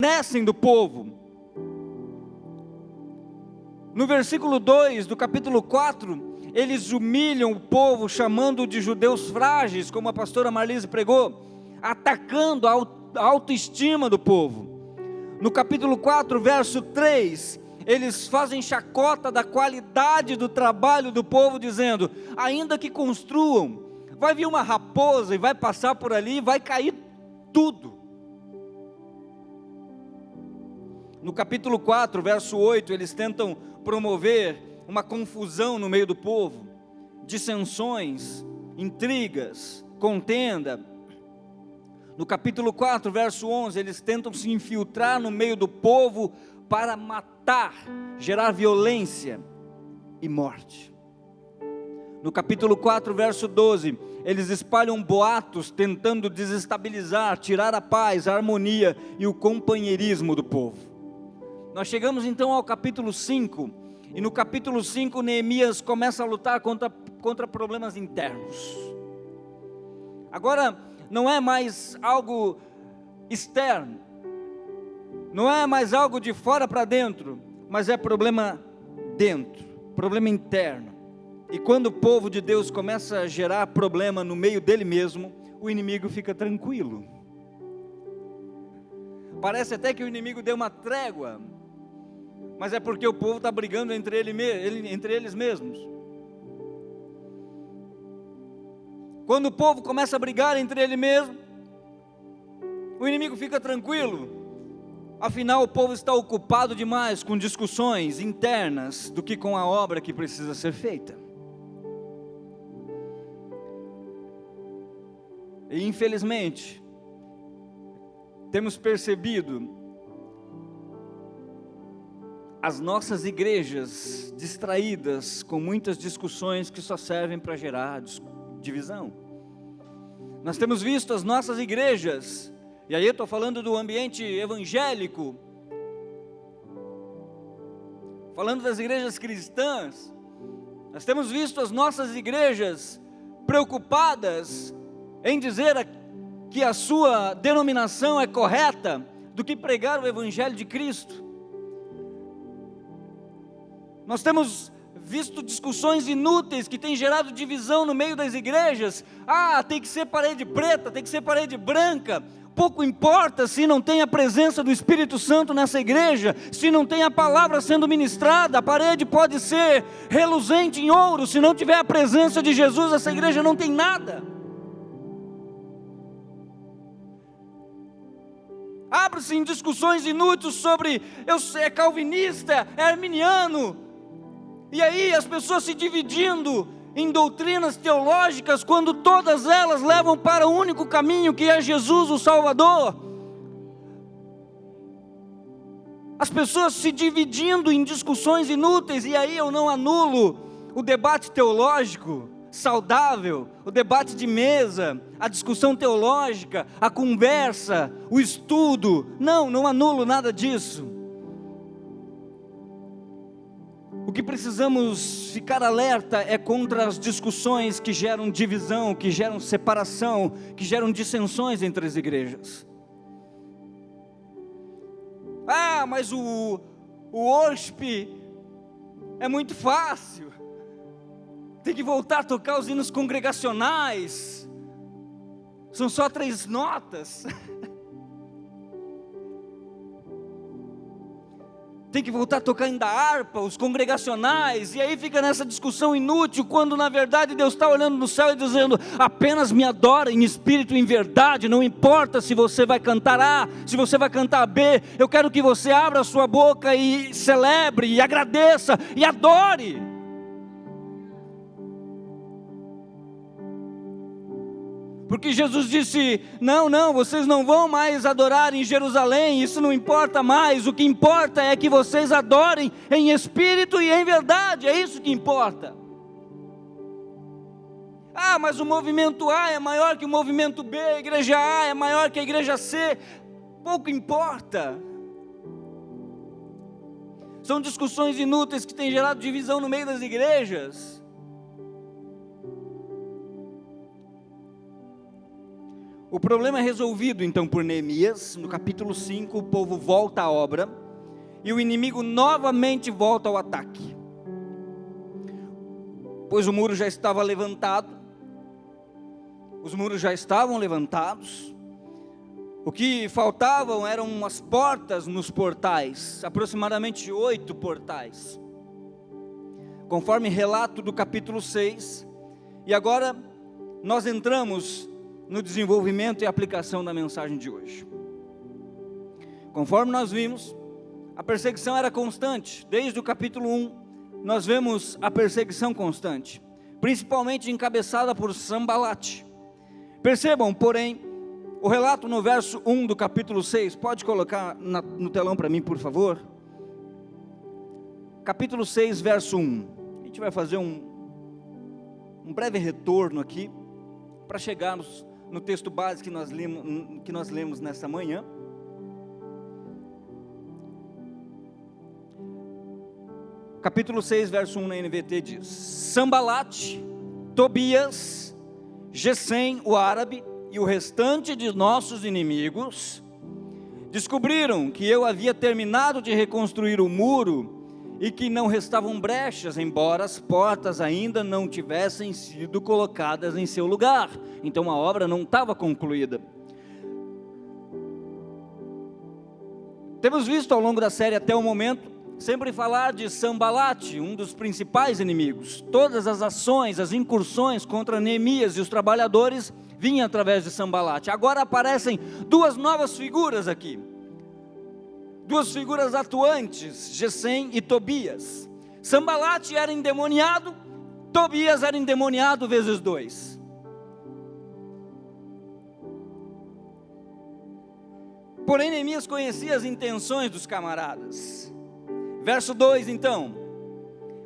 escarnecem do povo. No versículo 2 do capítulo 4, eles humilham o povo, chamando de judeus frágeis, como a pastora Marlise pregou, atacando a autoestima do povo. No capítulo 4, verso 3, eles fazem chacota da qualidade do trabalho do povo, dizendo: ainda que construam, vai vir uma raposa e vai passar por ali e vai cair tudo. No capítulo 4, verso 8, eles tentam promover uma confusão no meio do povo, dissensões, intrigas, contenda. No capítulo 4, verso 11, eles tentam se infiltrar no meio do povo para matar, gerar violência e morte. No capítulo 4, verso 12, eles espalham boatos tentando desestabilizar, tirar a paz, a harmonia e o companheirismo do povo. Nós chegamos então ao capítulo 5, e no capítulo 5 Neemias começa a lutar contra problemas internos. Agora não é mais algo externo, não é mais algo de fora para dentro, mas é problema dentro, problema interno. E quando o povo de Deus começa a gerar problema no meio dele mesmo, o inimigo fica tranquilo. Parece até que o inimigo deu uma trégua, mas é porque o povo está brigando entre eles mesmos. Quando o povo começa a brigar entre ele mesmo, o inimigo fica tranquilo. Afinal, o povo está ocupado demais com discussões internas do que com a obra que precisa ser feita. E infelizmente, temos percebido as nossas igrejas distraídas com muitas discussões que só servem para gerar divisão. Nós temos visto as nossas igrejas, e aí eu estou falando do ambiente evangélico, falando das igrejas cristãs, nós temos visto as nossas igrejas preocupadas em dizer que a sua denominação é correta, do que pregar o evangelho de Cristo. Nós temos visto discussões inúteis que têm gerado divisão no meio das igrejas. Tem que ser parede preta, tem que ser parede branca. Pouco importa se não tem a presença do Espírito Santo nessa igreja, se não tem a palavra sendo ministrada. A parede pode ser reluzente em ouro, se não tiver a presença de Jesus, essa igreja não tem nada. Abre-se em discussões inúteis sobre é calvinista, é arminiano. E aí as pessoas se dividindo em doutrinas teológicas, quando todas elas levam para o único caminho, que é Jesus, o Salvador. As pessoas se dividindo em discussões inúteis, e aí eu não anulo o debate teológico saudável, o debate de mesa, a discussão teológica, a conversa, o estudo. Não anulo nada disso. O que precisamos ficar alerta é contra as discussões que geram divisão, que geram separação, que geram dissensões entre as igrejas. Mas o worship é muito fácil, tem que voltar a tocar os hinos congregacionais, são só 3 notas. Tem que voltar a tocar ainda a harpa, os congregacionais, e aí fica nessa discussão inútil, quando na verdade Deus está olhando no céu e dizendo: apenas me adora em espírito e em verdade. Não importa se você vai cantar A, se você vai cantar B, eu quero que você abra a sua boca e celebre, e agradeça, e adore. Porque Jesus disse: não, vocês não vão mais adorar em Jerusalém, isso não importa mais, o que importa é que vocês adorem em espírito e em verdade, é isso que importa. Mas o movimento A é maior que o movimento B, a igreja A é maior que a igreja C, pouco importa. São discussões inúteis que têm gerado divisão no meio das igrejas. O problema é resolvido então por Neemias. No capítulo 5, o povo volta à obra e o inimigo novamente volta ao ataque, pois o muro já estava levantado, os muros já estavam levantados. O que faltavam eram as portas nos portais, aproximadamente 8 portais, conforme relato do capítulo 6. E agora nós entramos no desenvolvimento e aplicação da mensagem de hoje. Conforme nós vimos, a perseguição era constante. Desde o capítulo 1, nós vemos a perseguição constante, principalmente encabeçada por Sambalate. Percebam, porém, o relato no verso 1 do capítulo 6, pode colocar no telão para mim, por favor? Capítulo 6, verso 1. A gente vai fazer um breve retorno aqui, para chegarmos no texto base que nós lemos nessa manhã. Capítulo 6, verso 1 na NVT diz: Sambalate, Tobias, Gesem, o árabe, e o restante de nossos inimigos descobriram que eu havia terminado de reconstruir o muro e que não restavam brechas, embora as portas ainda não tivessem sido colocadas em seu lugar. Então a obra não estava concluída. Temos visto ao longo da série até o momento sempre falar de Sambalate, um dos principais inimigos. Todas as ações, as incursões contra Neemias e os trabalhadores vinham através de Sambalate. Agora aparecem duas novas figuras aqui, duas figuras atuantes, Gesem e Tobias. Sambalate era endemoniado, Tobias era endemoniado vezes 2. Porém Neemias conhecia as intenções dos camaradas. Verso 2 então: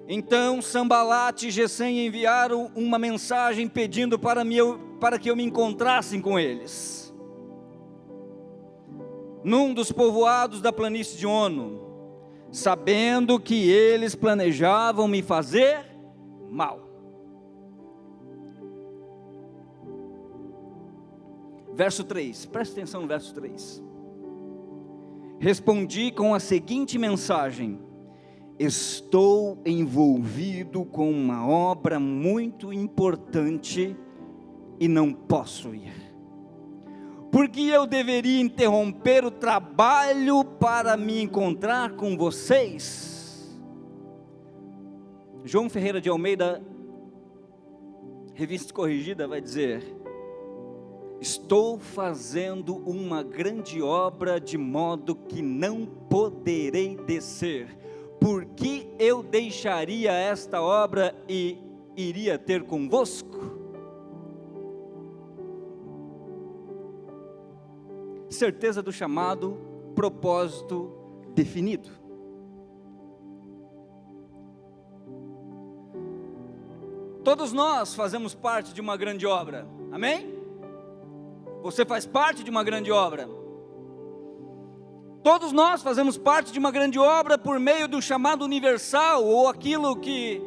Então Sambalate e Gesem enviaram uma mensagem pedindo para que eu me encontrasse com eles, num dos povoados da planície de Ono, sabendo que eles planejavam me fazer mal. Verso 3, presta atenção no verso 3. Respondi com a seguinte mensagem: estou envolvido com uma obra muito importante e não posso ir. Por que eu deveria interromper o trabalho para me encontrar com vocês? João Ferreira de Almeida, Revista Corrigida, vai dizer: estou fazendo uma grande obra de modo que não poderei descer. Por que eu deixaria esta obra e iria ter convosco? Certeza do chamado, propósito definido. Todos nós fazemos parte de uma grande obra, amém? Você faz parte de uma grande obra. Todos nós fazemos parte de uma grande obra por meio do chamado universal, ou aquilo que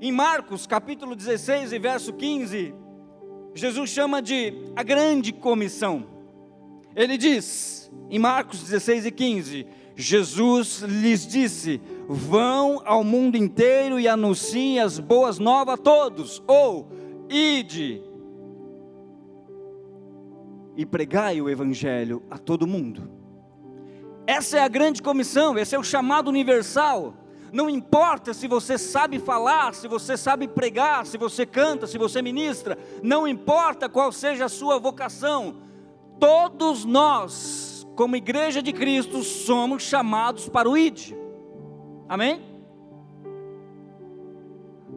em Marcos capítulo 16 e verso 15, Jesus chama de a grande comissão. Ele diz, em Marcos 16 e 15, Jesus lhes disse: vão ao mundo inteiro e anunciem as boas novas a todos, ou ide e pregai o evangelho a todo mundo. Essa é a grande comissão, esse é o chamado universal. Não importa se você sabe falar, se você sabe pregar, se você canta, se você ministra, não importa qual seja a sua vocação, todos nós, como igreja de Cristo, somos chamados para o ID, amém?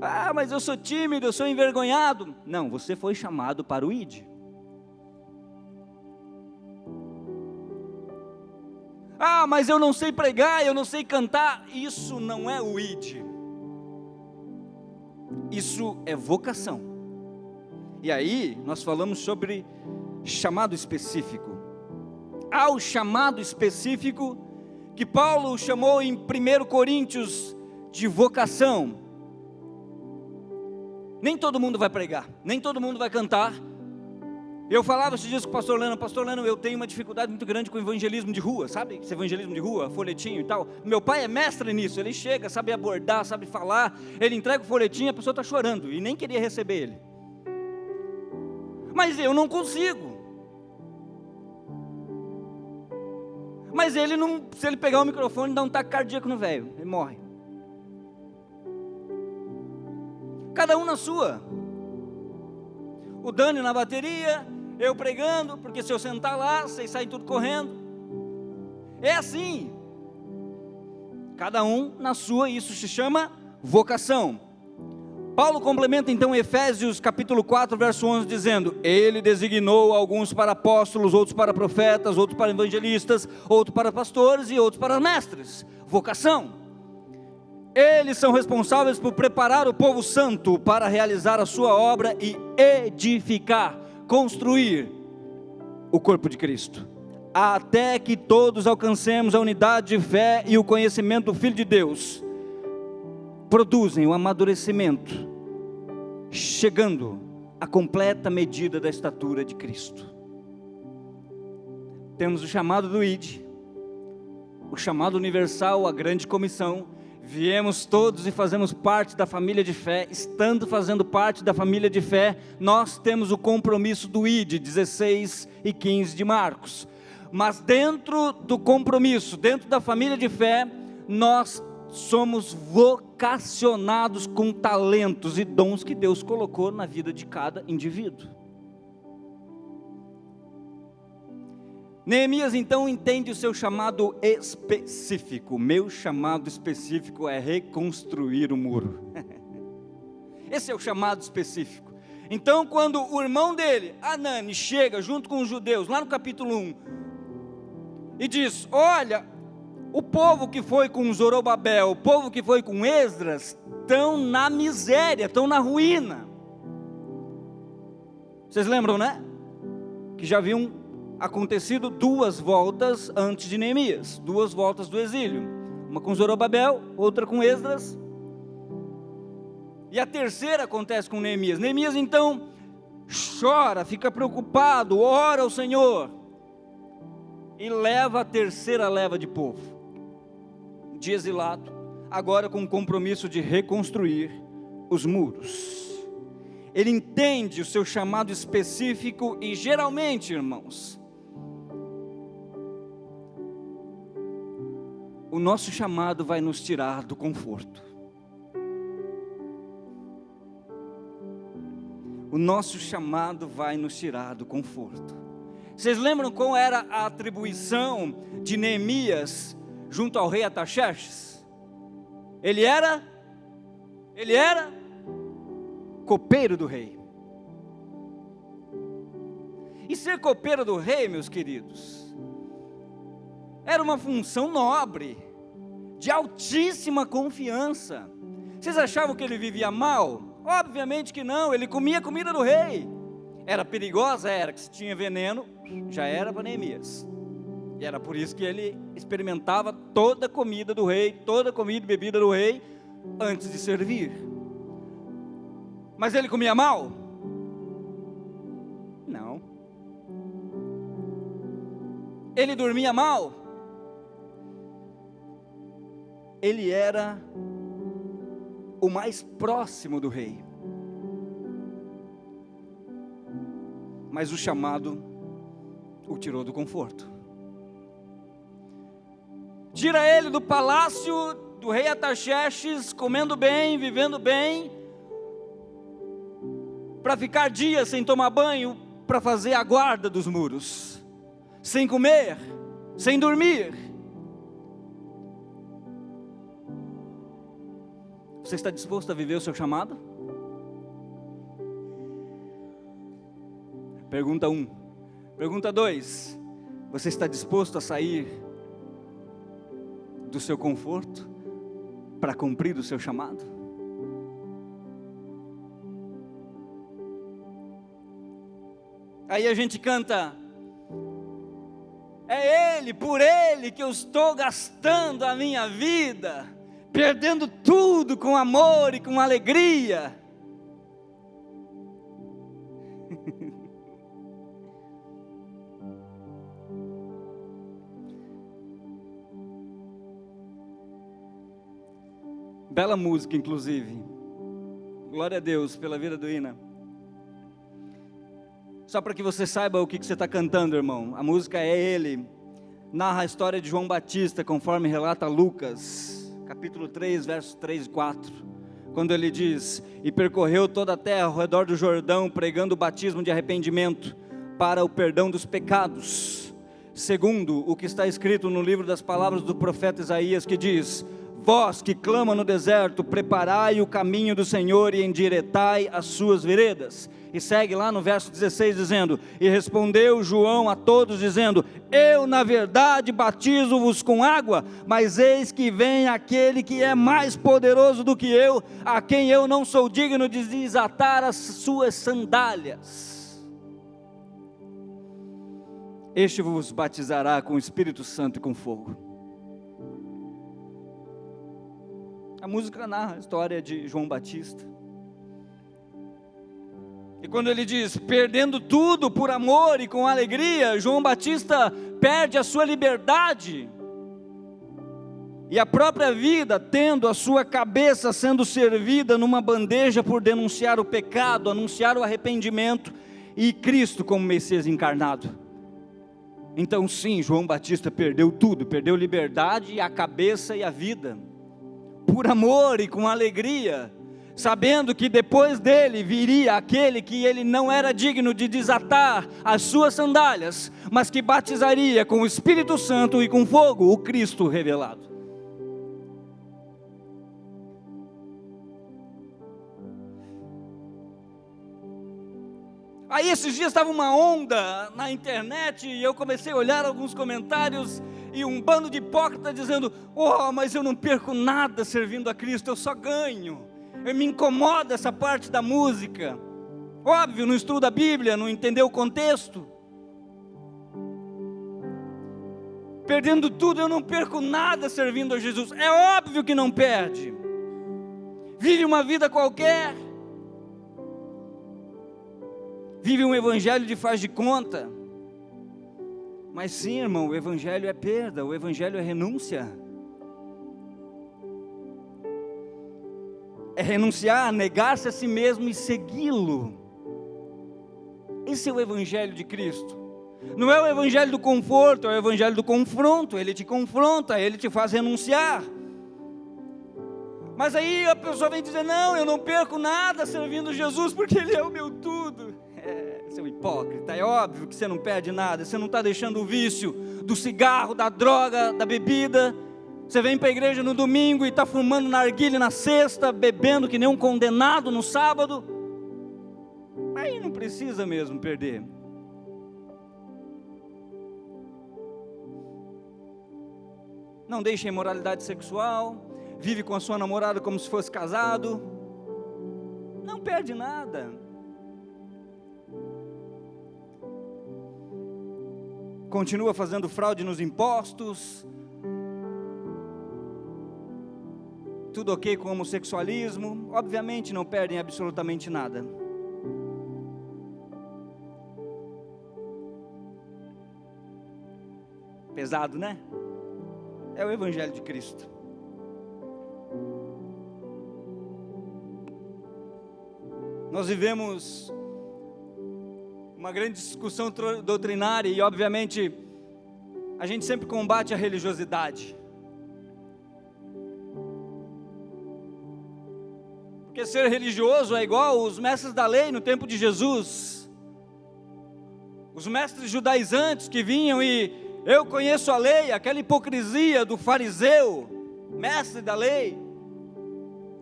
Ah, mas eu sou tímido, eu sou envergonhado. Não, você foi chamado para o ID. Ah, mas eu não sei pregar, eu não sei cantar. Isso não é o ID. Isso é vocação. E aí, nós falamos sobre chamado específico. Há o chamado específico, que Paulo chamou em 1 Coríntios de vocação. Nem todo mundo vai pregar, nem todo mundo vai cantar, Eu falava esses dias com o pastor Leno, eu tenho uma dificuldade muito grande com evangelismo de rua, sabe? Esse evangelismo de rua, folhetinho e tal. Meu pai é mestre nisso, ele chega, sabe abordar, sabe falar, ele entrega o folhetinho, a pessoa está chorando, e nem queria receber ele. Mas eu não consigo. Mas ele não, se ele pegar o microfone, dá um ataque cardíaco no velho, ele morre. Cada um na sua. O Dani na bateria, eu pregando, porque se eu sentar lá, vocês saem tudo correndo. É assim. Cada um na sua, isso se chama vocação. Paulo complementa então Efésios capítulo 4, verso 11, dizendo: Ele designou alguns para apóstolos, outros para profetas, outros para evangelistas, outros para pastores e outros para mestres. Vocação. Eles são responsáveis por preparar o povo santo para realizar a sua obra e edificar, construir o corpo de Cristo, até que todos alcancemos a unidade de fé e o conhecimento do Filho de Deus. Produzem o amadurecimento, chegando à completa medida da estatura de Cristo. Temos o chamado do ID, o chamado universal, a grande comissão. Viemos todos e fazemos parte da família de fé. Estando fazendo parte da família de fé, nós temos o compromisso do ID, 16 e 15 de Marcos. Mas dentro do compromisso, dentro da família de fé, nós somos vocacionados com talentos e dons que Deus colocou na vida de cada indivíduo. Neemias então entende o seu chamado específico. Meu chamado específico é reconstruir o muro. Esse é o chamado específico. Então quando o irmão dele, Anani, chega junto com os judeus, lá no capítulo 1, e diz: olha, o povo que foi com Zorobabel, o povo que foi com Esdras, estão na miséria, estão na ruína. Vocês lembram, né? Que já haviam acontecido 2 voltas antes de Neemias, 2 voltas do exílio, uma com Zorobabel, outra com Esdras, e a terceira acontece com Neemias. Neemias então chora, fica preocupado, ora ao Senhor, e leva a terceira leva de povo, de exilado, agora com o compromisso de reconstruir os muros. Ele entende o seu chamado específico e geralmente, irmãos, o nosso chamado vai nos tirar do conforto. O nosso chamado vai nos tirar do conforto. Vocês lembram qual era a atribuição de Neemias junto ao rei Artaxerxes? Ele era copeiro do rei. E ser copeiro do rei, meus queridos, era uma função nobre, de altíssima confiança. Vocês achavam que ele vivia mal? Obviamente que não, ele comia a comida do rei. Era perigosa? Era, que se tinha veneno, já era para Neemias. E era por isso que ele experimentava toda a comida do rei, toda a comida e bebida do rei, antes de servir. Mas ele comia mal? Não. Ele dormia mal? Ele era o mais próximo do rei. Mas o chamado o tirou do conforto. Tira ele do palácio do rei Artaxerxes, comendo bem, vivendo bem, para ficar dias sem tomar banho, para fazer a guarda dos muros, sem comer, sem dormir. Você está disposto a viver o seu chamado? Pergunta 1. Pergunta 2. Você está disposto a sair do seu conforto para cumprir o seu chamado? Aí a gente canta: é Ele, por Ele que eu estou gastando a minha vida, perdendo tudo com amor e com alegria. Bela música, inclusive. Glória a Deus pela vida do Ina. Só para que você saiba o que você está cantando, irmão. A música é Ele. Narra a história de João Batista, conforme relata Lucas, capítulo 3, versos 3 e 4. Quando ele diz: e percorreu toda a terra ao redor do Jordão, pregando o batismo de arrependimento para o perdão dos pecados, segundo o que está escrito no livro das palavras do profeta Isaías, que diz: vós que clama no deserto, preparai o caminho do Senhor e endireitai as suas veredas. E segue lá no verso 16 dizendo: e respondeu João a todos dizendo: eu na verdade batizo-vos com água, mas eis que vem aquele que é mais poderoso do que eu, a quem eu não sou digno de desatar as suas sandálias. Este vos batizará com o Espírito Santo e com fogo. A música narra a história de João Batista. E quando ele diz, perdendo tudo por amor e com alegria, João Batista perde a sua liberdade e a própria vida, tendo a sua cabeça sendo servida numa bandeja por denunciar o pecado, anunciar o arrependimento e Cristo como Messias encarnado. Então sim, João Batista perdeu tudo, perdeu liberdade, a cabeça e a vida, por amor e com alegria, sabendo que depois dele viria aquele que ele não era digno de desatar as suas sandálias, mas que batizaria com o Espírito Santo e com fogo, o Cristo revelado. Aí esses dias estava uma onda na internet e eu comecei a olhar alguns comentários e um bando de hipócritas dizendo: oh, mas eu não perco nada servindo a Cristo, eu só ganho. Me incomoda essa parte da música. Óbvio, não estuda a Bíblia, não entendeu o contexto. Perdendo tudo, eu não perco nada servindo a Jesus. É óbvio que não perde. Vive uma vida qualquer. Vive um evangelho de faz de conta. Mas sim, irmão, o evangelho é perda, o evangelho é renúncia. É renunciar, negar-se a si mesmo e segui-lo. Esse é o evangelho de Cristo. Não é o evangelho do conforto, é o evangelho do confronto. Ele te confronta, ele te faz renunciar. Mas aí a pessoa vem dizer: não, eu não perco nada servindo Jesus, porque Ele é o meu tudo. Seu hipócrita, é óbvio que você não perde nada. Você não está deixando o vício do cigarro, da droga, da bebida. Você vem para a igreja no domingo e está fumando narguilé na sexta, bebendo que nem um condenado no sábado. Aí não precisa mesmo perder. Não deixa a imoralidade sexual, vive com a sua namorada como se fosse casado, não perde nada. Continua fazendo fraude nos impostos, tudo ok com o homossexualismo, obviamente não perdem absolutamente nada. Pesado, né? É o evangelho de Cristo. Nós vivemos uma grande discussão doutrinária e obviamente a gente sempre combate a religiosidade. Porque ser religioso é igual os mestres da lei no tempo de Jesus. Os mestres judaizantes que vinham e eu conheço a lei, aquela hipocrisia do fariseu, mestre da lei.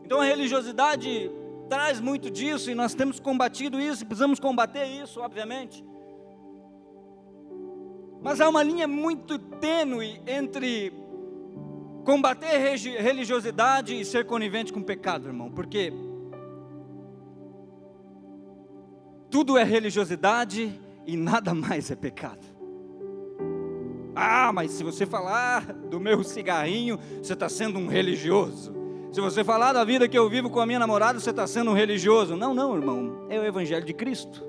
Então a religiosidade traz muito disso e nós temos combatido isso e precisamos combater isso, obviamente. Mas há uma linha muito tênue entre combater religiosidade e ser conivente com o pecado, irmão, porque tudo é religiosidade e nada mais é pecado. Ah, mas se você falar do meu cigarrinho, você está sendo um religioso. Se você falar da vida que eu vivo com a minha namorada, você está sendo um religioso. Não, não, irmão, é o evangelho de Cristo.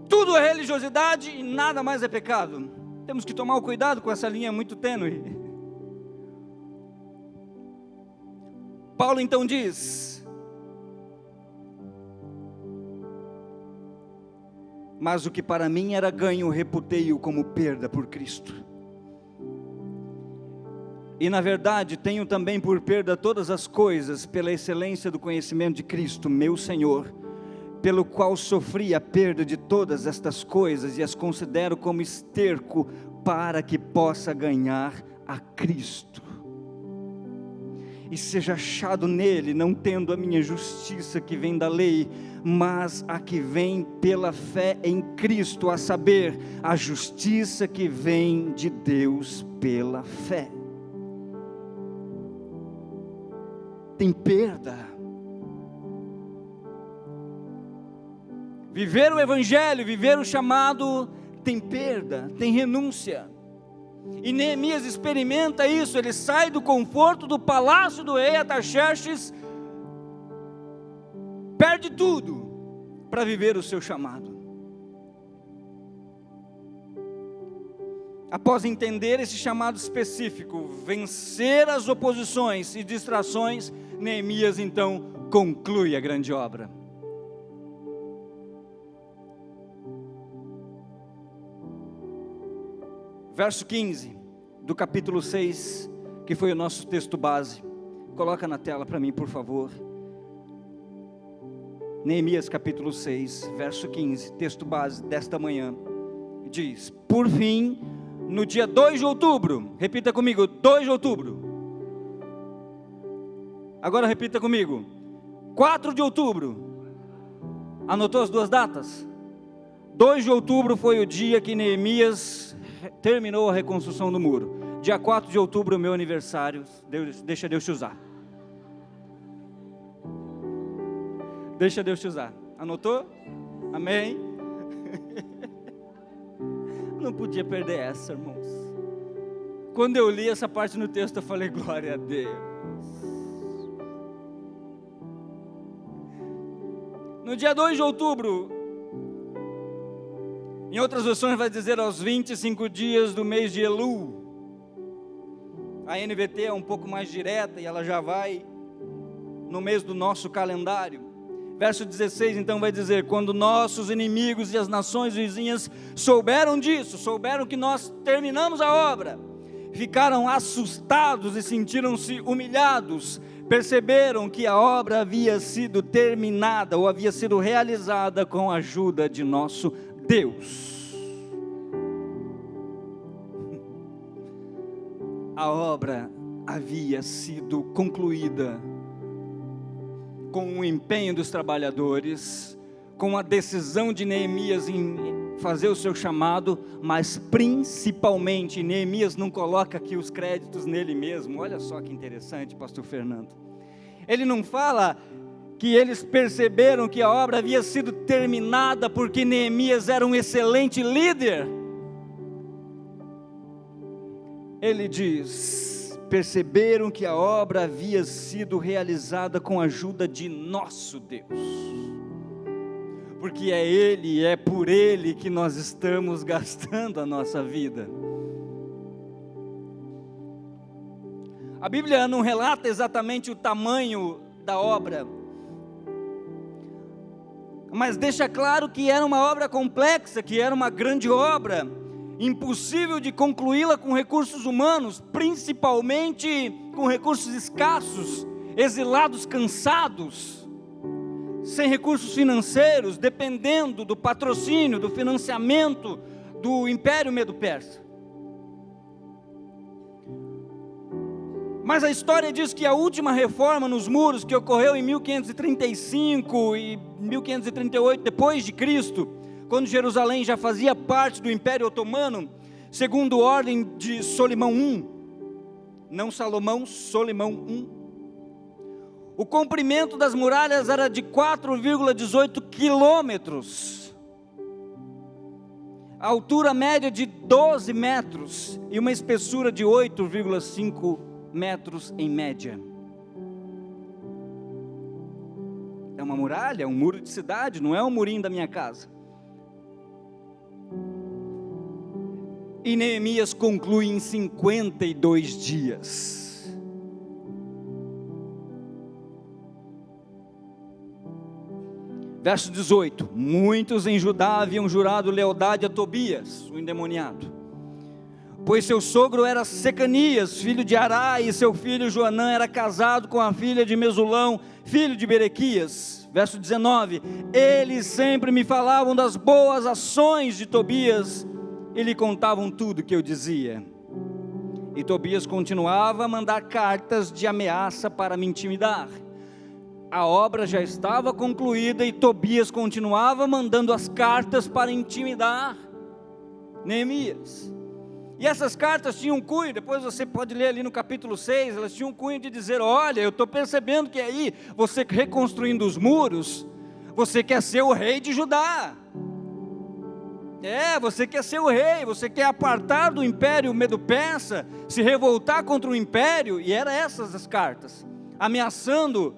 Tudo é religiosidade e nada mais é pecado. Temos que tomar o cuidado com essa linha muito tênue. Paulo então diz: mas o que para mim era ganho, reputei-o como perda por Cristo. E na verdade tenho também por perda todas as coisas, pela excelência do conhecimento de Cristo, meu Senhor, pelo qual sofri a perda de todas estas coisas, e as considero como esterco, para que possa ganhar a Cristo, e seja achado nele, não tendo a minha justiça que vem da lei, mas a que vem pela fé em Cristo, a saber, a justiça que vem de Deus pela fé. Tem perda. Viver o evangelho, viver o chamado, tem perda, tem renúncia. E Neemias experimenta isso. Ele sai do conforto do palácio do rei Artaxerxes, perde tudo para viver o seu chamado. Após entender esse chamado específico, vencer as oposições e distrações, Neemias então conclui a grande obra. Verso 15 do capítulo 6, que foi o nosso texto base. Coloca na tela para mim, por favor. Neemias capítulo 6, verso 15, texto base desta manhã. Diz: por fim, no dia 2 de outubro, repita comigo, 2 de outubro. Agora repita comigo, 4 de outubro. Anotou as duas datas? 2 de outubro foi o dia que Neemias terminou a reconstrução do muro. Dia 4 de outubro, meu aniversário. Deixa Deus te usar. Deixa Deus te usar. Anotou? Amém? Não podia perder essa, irmãos. Quando eu li essa parte no texto, eu falei: glória a Deus. No dia 2 de outubro, em outras versões vai dizer aos 25 dias do mês de Elul. A NVT é um pouco mais direta e ela já vai no mês do nosso calendário. Verso 16 então vai dizer: quando nossos inimigos e as nações vizinhas souberam disso, souberam que nós terminamos a obra, ficaram assustados e sentiram-se humilhados, perceberam que a obra havia sido terminada ou havia sido realizada com a ajuda de nosso Deus. A obra havia sido concluída com o empenho dos trabalhadores, com a decisão de Neemias em fazer o seu chamado, mas principalmente, Neemias não coloca aqui os créditos nele mesmo. Olha só que interessante, pastor Fernando. Ele não fala que eles perceberam que a obra havia sido terminada porque Neemias era um excelente líder. Ele diz: perceberam que a obra havia sido realizada com a ajuda de nosso Deus, porque é Ele, é por Ele que nós estamos gastando a nossa vida. A Bíblia não relata exatamente o tamanho da obra, mas deixa claro que era uma obra complexa, que era uma grande obra, impossível de concluí-la com recursos humanos, principalmente com recursos escassos, exilados cansados, sem recursos financeiros, dependendo do patrocínio, do financiamento do Império Medo-Persa. Mas a história diz que a última reforma nos muros, que ocorreu em 1535 e 1538 depois de Cristo, quando Jerusalém já fazia parte do Império Otomano, segundo ordem de Solimão I, não Salomão, Solimão I, o comprimento das muralhas era de 4,18 quilômetros, a altura média de 12 metros e uma espessura de 8,5 metros em média. É uma muralha, é um muro de cidade, não é um murinho da minha casa. E Neemias conclui em 52 dias. Verso 18: muitos em Judá haviam jurado lealdade a Tobias, o endemoniado, pois seu sogro era Secanias, filho de Ará, e seu filho Joanã era casado com a filha de Mesulão, filho de Berequias. Verso 19: eles sempre me falavam das boas ações de Tobias, e lhe contavam tudo o que eu dizia. E Tobias continuava a mandar cartas de ameaça para me intimidar. A obra já estava concluída e Tobias continuava mandando as cartas para intimidar Neemias. E essas cartas tinham um cunho, depois você pode ler ali no capítulo 6, elas tinham um cunho de dizer: olha, eu estou percebendo que aí, você reconstruindo os muros, você quer ser o rei de Judá. Você quer ser o rei, você quer apartar do império Medo-Persa, se revoltar contra o império, e eram essas as cartas, ameaçando,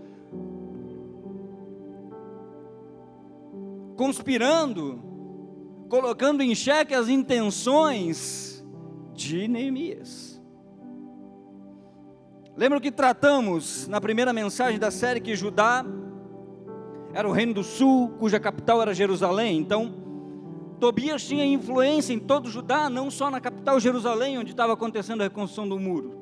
conspirando, colocando em xeque as intenções de Neemias. Lembra que tratamos na primeira mensagem da série que Judá era o reino do sul, cuja capital era Jerusalém. Então Tobias tinha influência em todo Judá, não só na capital Jerusalém, onde estava acontecendo a reconstrução do muro.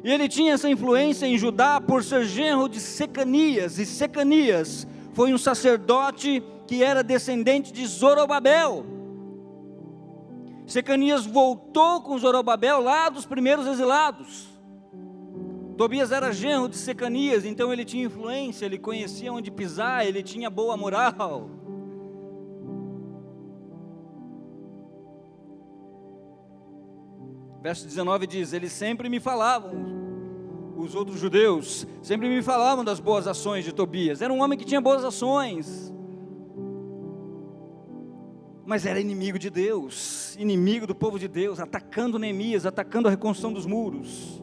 E ele tinha essa influência em Judá por ser genro de Secanias, e Secanias foi um sacerdote que era descendente de Zorobabel. Secanias voltou com Zorobabel lá dos primeiros exilados. Tobias era genro de Secanias, então ele tinha influência, ele conhecia onde pisar, ele tinha boa moral. Verso 19 diz: eles sempre me falavam, os outros judeus, sempre me falavam das boas ações de Tobias. Era um homem que tinha boas ações, mas era inimigo de Deus, inimigo do povo de Deus, atacando Neemias, atacando a reconstrução dos muros.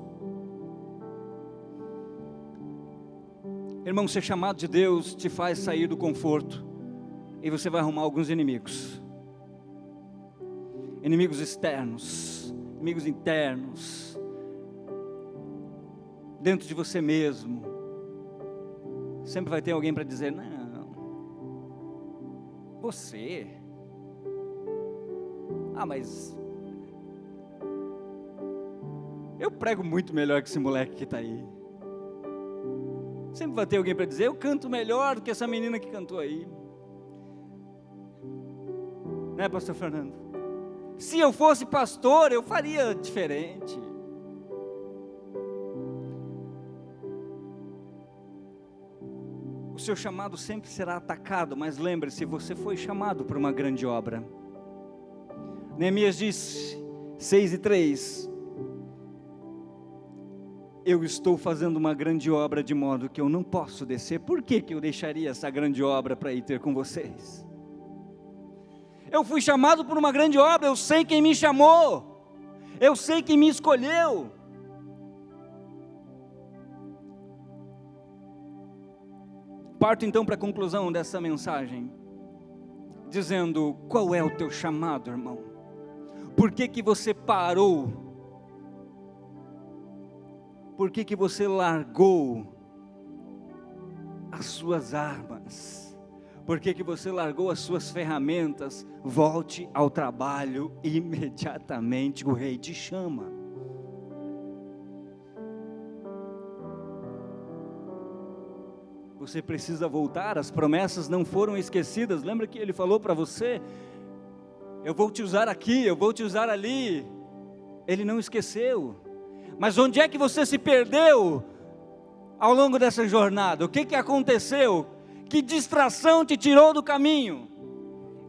Irmão, ser chamado de Deus te faz sair do conforto, e você vai arrumar alguns inimigos, inimigos externos, inimigos internos, dentro de você mesmo. Sempre vai ter alguém para dizer: não, você, mas eu prego muito melhor que esse moleque que está aí. Sempre vai ter alguém para dizer: eu canto melhor do que essa menina que cantou aí. Né, pastor Fernando? Se eu fosse pastor, eu faria diferente. O seu chamado sempre será atacado, mas lembre-se, você foi chamado para uma grande obra. Neemias diz, 6:3, eu estou fazendo uma grande obra de modo que eu não posso descer. Por que eu deixaria essa grande obra para ir ter com vocês? Eu fui chamado por uma grande obra, eu sei quem me chamou, eu sei quem me escolheu. Parto então para a conclusão dessa mensagem, dizendo: qual é o teu chamado, irmão? Por que você parou? Por que você largou as suas armas? Por que você largou as suas ferramentas? Volte ao trabalho imediatamente, o rei te chama. Você precisa voltar, as promessas não foram esquecidas. Lembra que ele falou para você: eu vou te usar aqui, eu vou te usar ali. Ele não esqueceu. Mas onde é que você se perdeu ao longo dessa jornada? O que aconteceu? Que distração te tirou do caminho?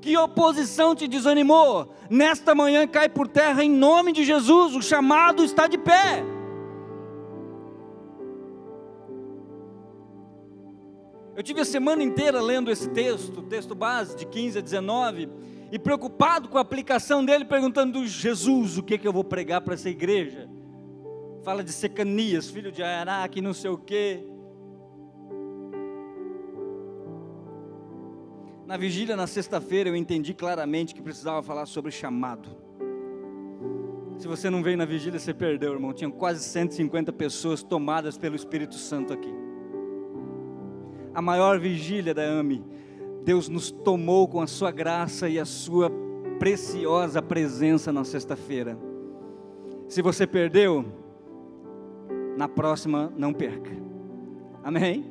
Que oposição te desanimou? Nesta manhã cai por terra em nome de Jesus, o chamado está de pé. Eu tive a semana inteira lendo esse texto base de 15 a 19, e preocupado com a aplicação dele, perguntando: Jesus, o que eu vou pregar para essa igreja? Fala de Secanias, filho de Ará, que não sei o quê. Na vigília, na sexta-feira, eu entendi claramente que precisava falar sobre chamado. Se você não veio na vigília, você perdeu, irmão. Tinham quase 150 pessoas tomadas pelo Espírito Santo aqui. A maior vigília da AME. Deus nos tomou com a sua graça e a sua preciosa presença na sexta-feira. Se você perdeu, na próxima não perca. Amém?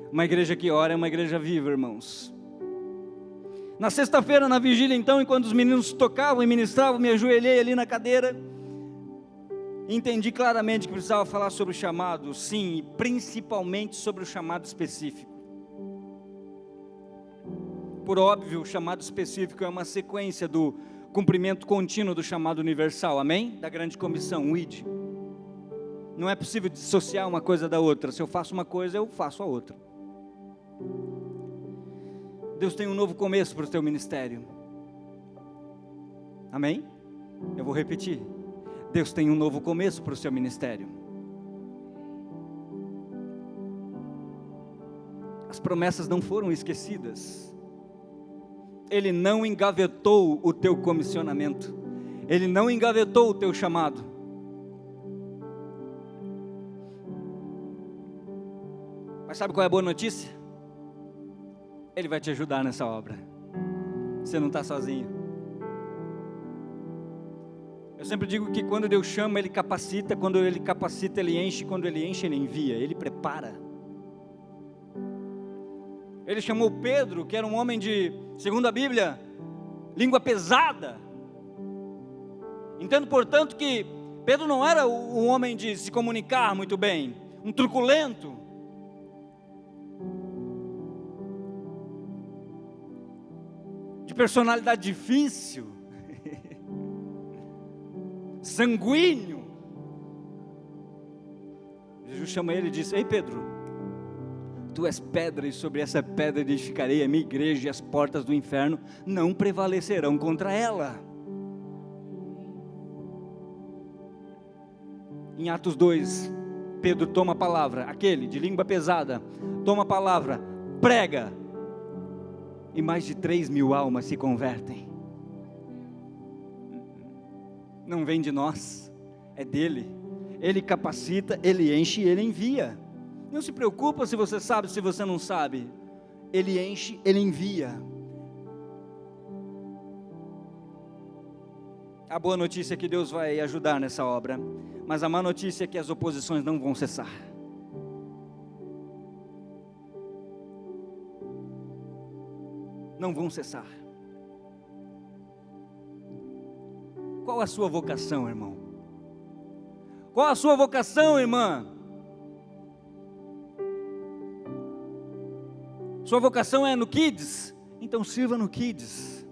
Uma igreja que ora é uma igreja viva, irmãos. Na sexta-feira, na vigília então, enquanto os meninos tocavam e ministravam, me ajoelhei ali na cadeira, entendi claramente que precisava falar sobre o chamado, sim, e principalmente sobre o chamado específico. Por óbvio, o chamado específico é uma sequência do cumprimento contínuo do chamado universal, amém? Da grande comissão, o ID. Não é possível dissociar uma coisa da outra. Se eu faço uma coisa, eu faço a outra. Deus tem um novo começo para o teu ministério. Amém? Eu vou repetir. Deus tem um novo começo para o seu ministério. As promessas não foram esquecidas. Ele não engavetou o teu comissionamento. Ele não engavetou o teu chamado. Mas sabe qual é a boa notícia? Ele vai te ajudar nessa obra. Você não está sozinho. Eu sempre digo que quando Deus chama, Ele capacita. Quando Ele capacita, Ele enche. Quando Ele enche, Ele envia. Ele prepara. Ele chamou Pedro, que era um homem de, segundo a Bíblia, língua pesada. Entendo, portanto, que Pedro não era um homem de se comunicar muito bem, um truculento. De personalidade difícil, sanguíneo. Jesus chama ele e diz: ei Pedro, tu és pedra, e sobre essa pedra edificarei a minha igreja, e as portas do inferno não prevalecerão contra ela. Em Atos 2, Pedro toma a palavra, aquele de língua pesada, toma a palavra, prega, e mais de 3.000 almas se convertem. Não vem de nós, é dele. Ele capacita, ele enche e ele envia. Não se preocupa se você sabe, se você não sabe. Ele enche, ele envia. A boa notícia é que Deus vai ajudar nessa obra, mas a má notícia é que as oposições não vão cessar. Não vão cessar. Qual a sua vocação, irmão? Qual a sua vocação, irmã? Sua vocação é no Kids? Então sirva no Kids.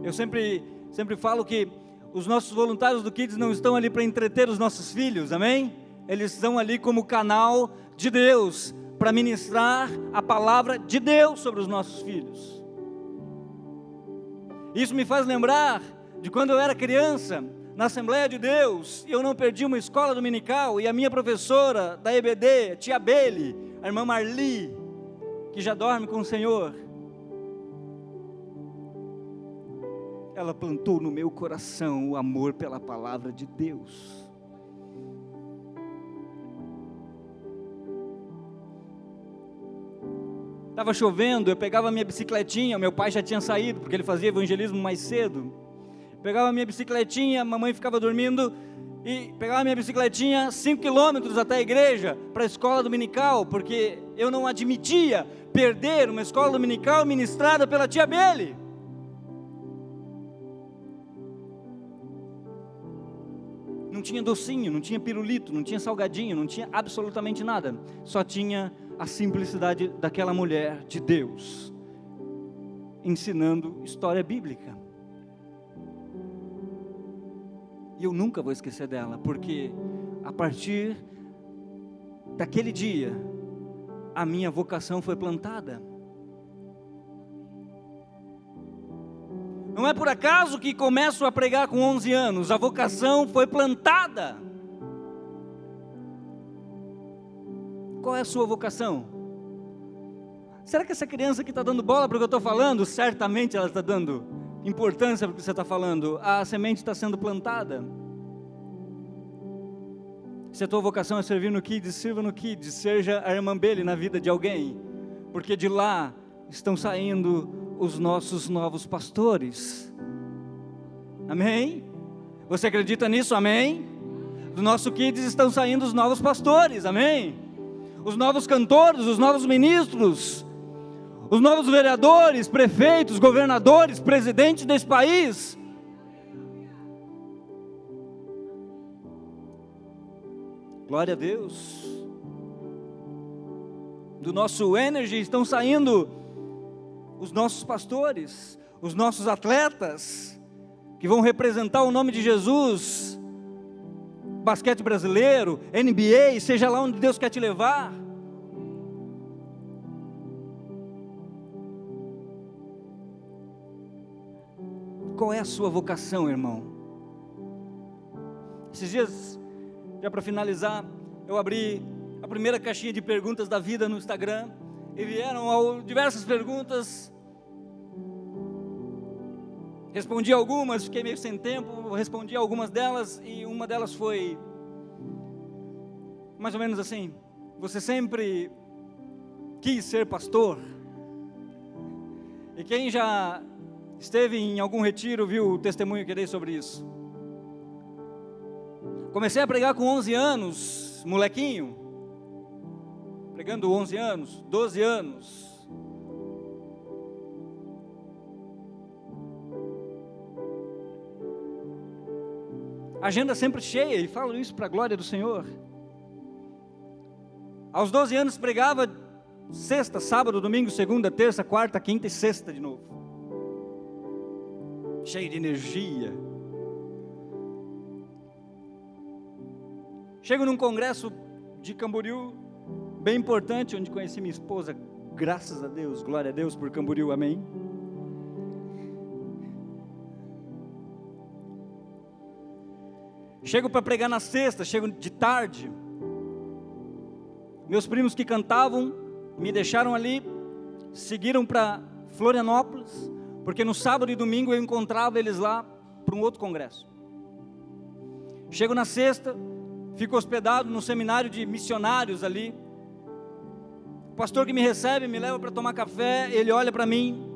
Eu sempre falo que os nossos voluntários do Kids não estão ali para entreter os nossos filhos, amém? Eles estão ali como canal de Deus, para ministrar a palavra de Deus sobre os nossos filhos. Isso me faz lembrar de quando eu era criança, na Assembleia de Deus, e eu não perdi uma escola dominical, e a minha professora da EBD, tia Beli, a irmã Marli, que já dorme com o Senhor, ela plantou no meu coração o amor pela palavra de Deus. Estava chovendo, eu pegava a minha bicicletinha, meu pai já tinha saído, porque ele fazia evangelismo mais cedo. Pegava a minha bicicletinha, a mamãe ficava dormindo, e pegava a minha bicicletinha 5 quilômetros até a igreja, para a escola dominical, porque eu não admitia perder uma escola dominical ministrada pela tia Beli. Não tinha docinho, não tinha pirulito, não tinha salgadinho, não tinha absolutamente nada, só tinha a simplicidade daquela mulher de Deus, ensinando história bíblica. E eu nunca vou esquecer dela, porque a partir daquele dia, a minha vocação foi plantada. Não é por acaso que começo a pregar com 11 anos, a vocação foi plantada. Qual é a sua vocação? Será que essa criança que está dando bola para o que eu estou falando, certamente ela está dando importância para o que você está falando? A semente está sendo plantada. Se a tua vocação é servir no Kids, sirva no Kids, seja a irmã Beli na vida de alguém, porque de lá estão saindo os nossos novos pastores. Amém? Você acredita nisso? Amém? Do nosso Kids estão saindo os novos pastores, amém? Os novos cantores, os novos ministros, os novos vereadores, prefeitos, governadores, presidentes desse país. Glória a Deus. Do nosso Energy estão saindo os nossos pastores, os nossos atletas, que vão representar o nome de Jesus, basquete brasileiro, NBA, seja lá onde Deus quer te levar. Qual é a sua vocação, irmão? Esses dias, já para finalizar, eu abri a primeira caixinha de perguntas da vida no Instagram, e vieram diversas perguntas. Respondi algumas, fiquei meio sem tempo, respondi algumas delas, e uma delas foi mais ou menos assim: você sempre quis ser pastor? E quem já esteve em algum retiro viu o testemunho que eu dei sobre isso. Comecei a pregar com 11 anos, molequinho, pregando 11 anos, 12 anos. Agenda sempre cheia, e falo isso para a glória do Senhor. Aos 12 anos pregava sexta, sábado, domingo, segunda, terça, quarta, quinta e sexta de novo. Cheio de energia. Chego num congresso de Camboriú, bem importante, onde conheci minha esposa, graças a Deus, glória a Deus por Camboriú, amém. Chego para pregar na sexta, chego de tarde. Meus primos que cantavam me deixaram ali, seguiram para Florianópolis, porque no sábado e domingo eu encontrava eles lá para um outro congresso. Chego na sexta, fico hospedado no seminário de missionários ali. O pastor que me recebe, me leva para tomar café, ele olha para mim,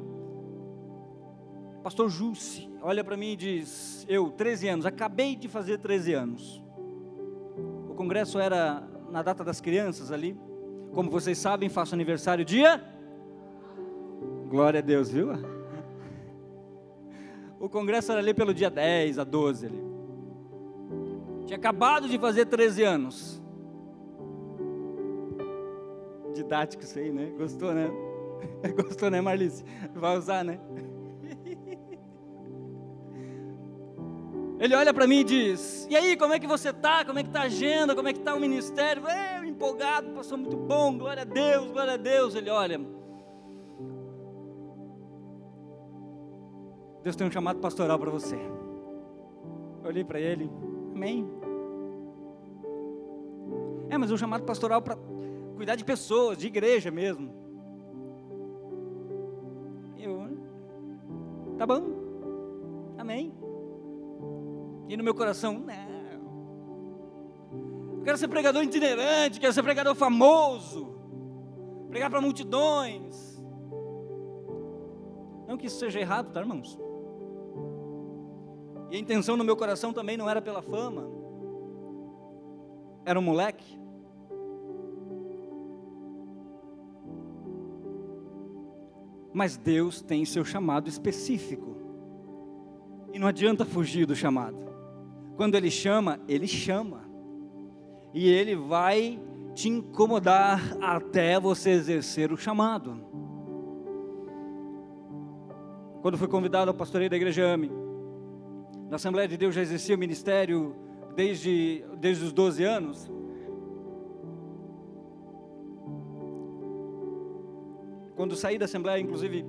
pastor Jussi, olha para mim e diz: eu, 13 anos, acabei de fazer 13 anos. O congresso era na data das crianças ali. Como vocês sabem, faço aniversário dia... Glória a Deus, viu? O congresso era ali pelo dia 10 a 12 ali. Tinha acabado de fazer 13 anos. Didático isso aí, né? Gostou, né? Gostou, né, Marlice? Vai usar, né? Ele olha para mim e diz: e aí, como é que você está? Como é que está a agenda? Como é que está o ministério? Eu, empolgado, passou muito bom, glória a Deus, glória a Deus. Ele olha: Deus tem um chamado pastoral para você. Eu olhei para ele: amém. Mas um chamado pastoral para cuidar de pessoas, de igreja mesmo. Eu: tá bom, amém. E no meu coração: não, eu quero ser pregador itinerante, quero ser pregador famoso, pregar para multidões. Não que isso seja errado, tá, irmãos? E a intenção no meu coração também não era pela fama. Era um moleque. Mas Deus tem seu chamado específico, e não adianta fugir do chamado. Quando Ele chama, Ele chama, e Ele vai te incomodar até você exercer o chamado. Quando fui convidado ao pastoreio da Igreja AME, na Assembleia de Deus já exercia o ministério desde os 12 anos. Quando saí da Assembleia, inclusive,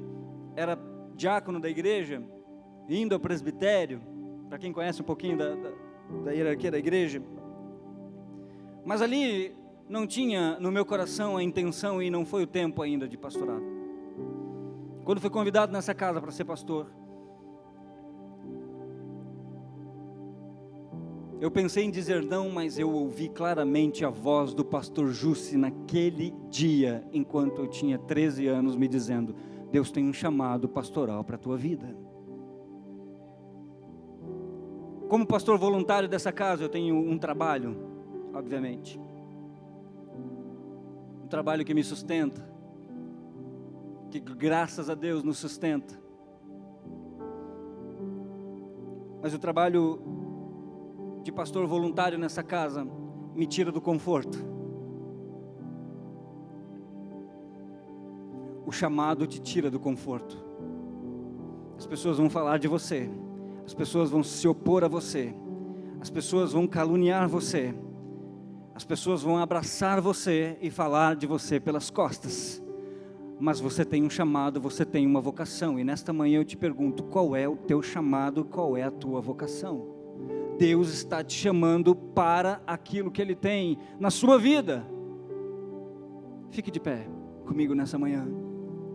era diácono da igreja, indo ao presbitério, para quem conhece um pouquinho da hierarquia da igreja. Mas ali não tinha no meu coração a intenção, e não foi o tempo ainda de pastorado. Quando fui convidado nessa casa para ser pastor, Eu pensei em dizer não, mas eu ouvi claramente a voz do pastor Jussi naquele dia, enquanto eu tinha 13 anos, me dizendo: Deus tem um chamado pastoral para a tua vida. Como pastor voluntário dessa casa, eu tenho um trabalho, obviamente. Um trabalho que me sustenta, que graças a Deus nos sustenta. Mas o trabalho de pastor voluntário nessa casa me tira do conforto. O chamado te tira do conforto. As pessoas vão falar de você, as pessoas vão se opor a você, as pessoas vão caluniar você, as pessoas vão abraçar você e falar de você pelas costas. Mas você tem um chamado, você tem uma vocação, e nesta manhã eu te pergunto: qual é o teu chamado, qual é a tua vocação? Deus está te chamando para aquilo que Ele tem na sua vida. Fique de pé comigo nessa manhã.